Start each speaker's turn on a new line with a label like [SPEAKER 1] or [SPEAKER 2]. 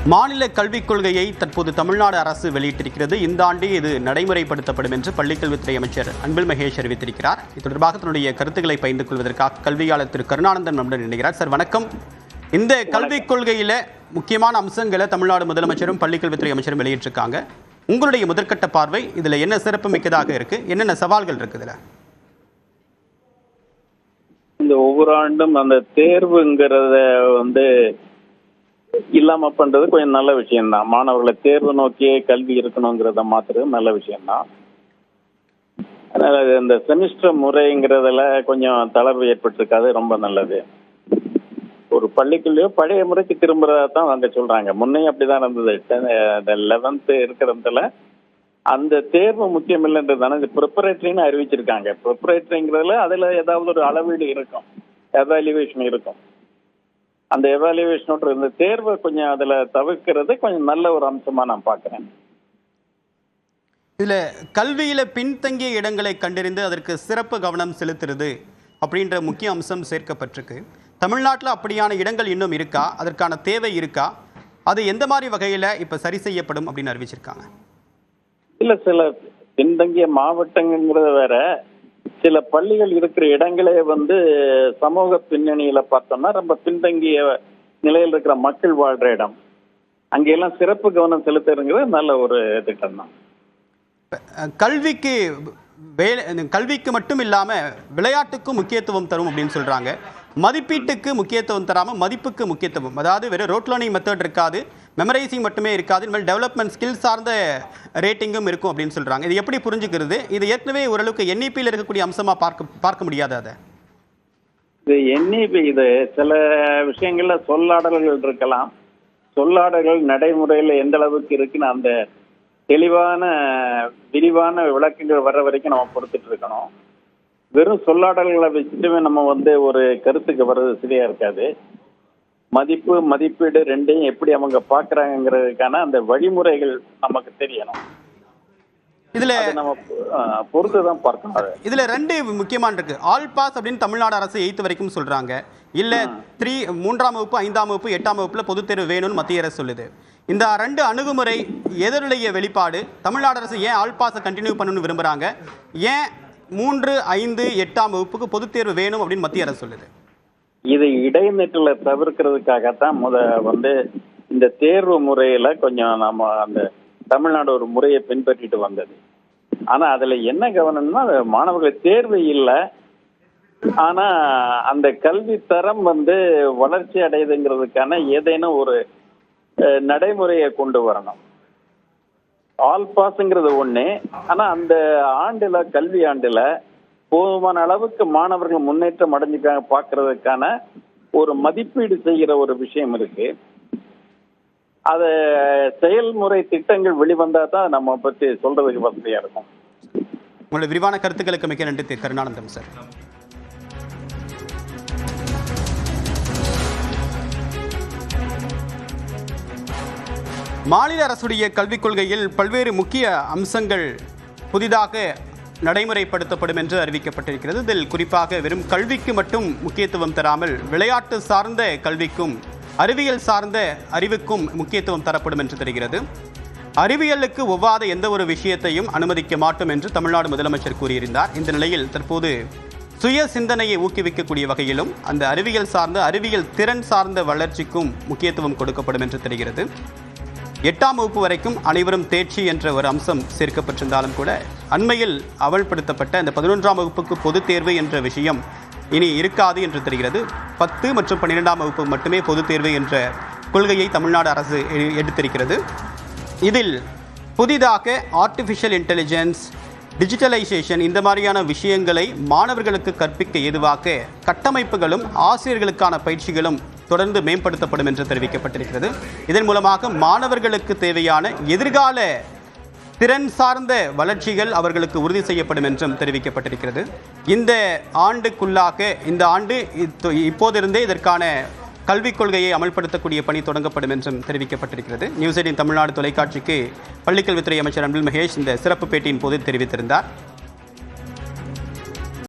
[SPEAKER 1] மாநில கல்விக் கொள்கையை தற்போது தமிழ்நாடு அரசு வெளியிட்டிருக்கிறது. இந்த ஆண்டு இது நடைமுறைப்படுத்தப்படும் என்று பள்ளிக்கல்வித்துறை அமைச்சர் அன்பில் மகேஷ் அறிவித்திருக்கிறார். இது தொடர்பாக தன்னுடைய கருத்துக்களை பகிர்ந்து கொள்வதற்காக கல்வியாளர் திரு கருணானந்தன் நம்முடன் இணைகிறார். சார் வணக்கம். இந்த கல்விக் கொள்கையில முக்கியமான அம்சங்களை தமிழ்நாடு முதலமைச்சரும் பள்ளிக்கல்வித்துறை அமைச்சரும் வெளியிட்டிருக்காங்க. உங்களுடைய முதற்கட்ட பார்வை இதுல என்ன சிறப்பு மிக்கதாக இருக்கு, என்னென்ன சவால்கள் இருக்குதுல?
[SPEAKER 2] இந்த ஒவ்வொரு ஆண்டும் அந்த தேர்வுங்கிறத இல்லாம பண்றது கொஞ்சம் நல்ல விஷயம்தான். மாணவர்களை தேர்வு நோக்கியே கல்வி இருக்கணுங்கிறத மாத்துறது நல்ல விஷயம்தான். அதனால இந்த செமிஸ்டர் முறைங்கிறதுல கொஞ்சம் தளர்வு ஏற்பட்டிருக்காது, ரொம்ப நல்லது. ஒரு பள்ளிக்குள்ளேயோ பழைய முறைக்கு திரும்புறதா தான் அங்க சொல்றாங்க. முன்னே அப்படிதான் இருந்தது. 11th இருக்கிறதுல அந்த தேர்வு முக்கியம் இல்லைன்றதுதானே இந்த ப்ரிப்பரேட்டரின்னு அறிவிச்சிருக்காங்க. ப்ரிப்பரேட்டரிங்கிறதுல அதுல ஏதாவது ஒரு அளவீடு இருக்கும், எவாலுவேஷன் இருக்கும். அந்த எவாலுவேஷனோட இந்த தேர்வை கொஞ்சம் அதுல தவிர்க்கிறது கொஞ்சம் நல்ல ஒரு அம்சமா நான் பார்க்கிறேன்.
[SPEAKER 1] இதுல கல்வியில பின்தங்கிய இடங்களை கண்டறிந்து அதற்கு சிறப்பு கவனம் செலுத்துறது அப்படின்ற முக்கிய அம்சம் சேர்க்கப்பட்டிருக்கு. தமிழ்நாட்டில் அப்படியான இடங்கள் இன்னும் இருக்கா? அதற்கான தேவை இருக்கா? அது எந்த மாதிரி வகையில இப்ப சரி செய்யப்படும் அப்படின்னு அறிவிச்சிருக்காங்க?
[SPEAKER 2] இல்ல, சில பின்தங்கிய மாவட்டங்கிறது வேற. சில பள்ளிகள் இருக்கிற இடங்களே சமூக பின்னணியில பார்த்தோம்னா ரொம்ப பின்தங்கிய நிலையில் இருக்கிற மக்கள் வாழ்ற இடம். அங்கெல்லாம் சிறப்பு கவனம் செலுத்துறதுங்கிறது நல்ல ஒரு திட்டம் தான்.
[SPEAKER 1] கல்விக்கு மட்டும் இல்லாம விளையாட்டுக்கும் முக்கியத்துவம் தரும் அப்படின்னு சொல்றாங்க. மதிப்பீட்டுக்கு முக்கியத்துவம் தராம மதிப்புக்கு முக்கியத்துவம், அதாவது வெறும் ரோட் லேர்னிங் மெத்தட் இருக்காது, மெமரைசிங் மட்டுமே இருக்காது, இனிமேல் டெவலப்மெண்ட் ஸ்கில் சார்ந்த ரேட்டிங்கும் இருக்கும் அப்படின்னு சொல்றாங்க. இது எப்படி புரிஞ்சுக்கிறது? இது ஏற்கனவே ஓரளவுக்கு என்இபியில் இருக்கக்கூடிய அம்சமா பார்க்க முடியாது. அதை
[SPEAKER 2] இது என்இபி இது சில விஷயங்கள்ல சொல்லாடல்கள் இருக்கலாம். சொல்லாடல்கள் நடைமுறையில எந்த அளவுக்கு இருக்குன்னு அந்த தெளிவான விரிவான விளக்கங்கள் வர்ற வரைக்கும் நம்ம பொறுத்துட்டு இருக்கணும். வெறும் சொல்லாடல்களை வச்சுட்டுமே நம்ம ஒரு கருத்துக்கு வர்றது சரியா இருக்காது. மதிப்பு மதிப்பீடு ரெண்டையும் எப்படி அவங்க பாக்குறாங்கிறதுக்கான அந்த வழிமுறைகள் நமக்கு தெரியணும்.
[SPEAKER 1] இதுல
[SPEAKER 2] நம்ம பொறுத்துதான் பார்க்கணும்.
[SPEAKER 1] இதுல ரெண்டு முக்கியமான இருக்கு. ஆல் பாஸ் அப்படின்னு தமிழ்நாடு அரசு 8th வரைக்கும் சொல்றாங்க. இல்ல 3ஆம் வகுப்பு 5ஆம் வகுப்பு 8ஆம் வகுப்புல பொதுத் தேர்வு வேணும்னு மத்திய அரசு சொல்லுது. இந்த ரெண்டு அணுகுமுறை எதனுடைய வெளிப்பாடு? தமிழ்நாடு அரசு ஏன் ஆல் பாஸை கண்டினியூ பண்ணணும்னு விரும்புறாங்க? ஏன் 3, 5, 8ஆம் வகுப்புக்கு பொதுத் தேர்வு வேணும் அப்படின்னு மத்திய அரசு சொல்லுது?
[SPEAKER 2] இது இடைநிற்றலை தவிர்க்கிறதுக்காகத்தான் இந்த தேர்வு முறையில கொஞ்சம் நம்ம அந்த தமிழ்நாடு ஒரு முறையை பின்பற்றிட்டு வந்தது. ஆனா அதுல என்ன கவனம்னா, மாணவர்கள் தேர்வு இல்லை, ஆனா அந்த கல்வி தரம் வளர்ச்சி அடையுதுங்கிறதுக்கான ஏதேனும் ஒரு நடைமுறையை கொண்டு வரணும். ஆல் பாஸ்ங்கிறது ஒண்ணு, ஆனா அந்த ஆண்டுல கல்வி ஆண்டுல போதுமான அளவுக்கு மாணவர்கள் முன்னேற்றம் அடைஞ்சுக்காங்க பார்க்கறதுக்கான ஒரு மதிப்பீடு செய்கிற ஒரு விஷயம் இருக்கு. அத செயல்முறை திட்டங்கள் வெளிவந்தா தான் நம்ம பத்தி சொல்றதுக்கு வசதியா இருக்கும்.
[SPEAKER 1] உங்களுடைய விரிவான கருத்துக்களுக்கு மிக்க நன்றி திரு கருணானந்தம் சார். மாநில அரசுடைய கல்விக் கொள்கையில் பல்வேறு முக்கிய அம்சங்கள் புதிதாக நடைமுறைப்படுத்தப்படும் என்று அறிவிக்கப்பட்டிருக்கிறது. இதில் குறிப்பாக வெறும் கல்விக்கு மட்டும் முக்கியத்துவம் தராமல் விளையாட்டு சார்ந்த கல்விக்கும் அறிவியல் சார்ந்த அறிவுக்கும் முக்கியத்துவம் தரப்படும் என்று தெரிகிறது. அறிவியலுக்கு ஒவ்வாத எந்த ஒரு விஷயத்தையும் அனுமதிக்க மாட்டோம் என்று தமிழ்நாடு முதலமைச்சர் கூறியிருந்தார். இந்த நிலையில் தற்போது சுய சிந்தனையை ஊக்குவிக்கக்கூடிய வகையிலும் அந்த அறிவியல் திறன் சார்ந்த வளர்ச்சிக்கும் முக்கியத்துவம் கொடுக்கப்படும் என்று தெரிகிறது. 8ஆம் வகுப்பு வரைக்கும் அனைவரும் தேர்ச்சி என்ற ஒரு அம்சம் சேர்க்கப்பட்டிருந்தாலும் கூட அண்மையில் அமல்படுத்தப்பட்ட அந்த 11ஆம் வகுப்புக்கு பொதுத் தேர்வு என்ற விஷயம் இனி இருக்காது என்று தெரிகிறது. 10 மற்றும் 12ஆம் வகுப்பு மட்டுமே பொதுத் தேர்வு என்ற கொள்கையை தமிழ்நாடு அரசு எடுத்திருக்கிறது. இதில் புதிதாக ஆர்டிஃபிஷியல் இன்டெலிஜென்ஸ், டிஜிட்டலைசேஷன் இந்த மாதிரியான விஷயங்களை மாணவர்களுக்கு கற்பிக்க ஏதுவாக கட்டமைப்புகளும் ஆசிரியர்களுக்கான பயிற்சிகளும் தொடர்ந்து மேம்படுத்தப்படும் என்று தெரிவிக்கப்பட்டிருக்கிறது. இதன் மூலமாக மாணவர்களுக்கு தேவையான எதிர்கால திறன் சார்ந்த வளர்ச்சிகள் அவர்களுக்கு உறுதி செய்யப்படும் என்றும் தெரிவிக்கப்பட்டிருக்கிறது. இந்த ஆண்டு இப்போதிருந்தே இதற்கான கல்விக் கொள்கையை அமல்படுத்தக்கூடிய பணி தொடங்கப்படும் என்றும் தெரிவிக்கப்பட்டிருக்கிறது. நியூஸ் 18 தமிழ்நாடு தொலைக்காட்சிக்கு பள்ளிக்கல்வித்துறை அமைச்சர் அன்பில் மகேஷ் இந்த சிறப்பு பேட்டியின் போது தெரிவித்திருந்தார்.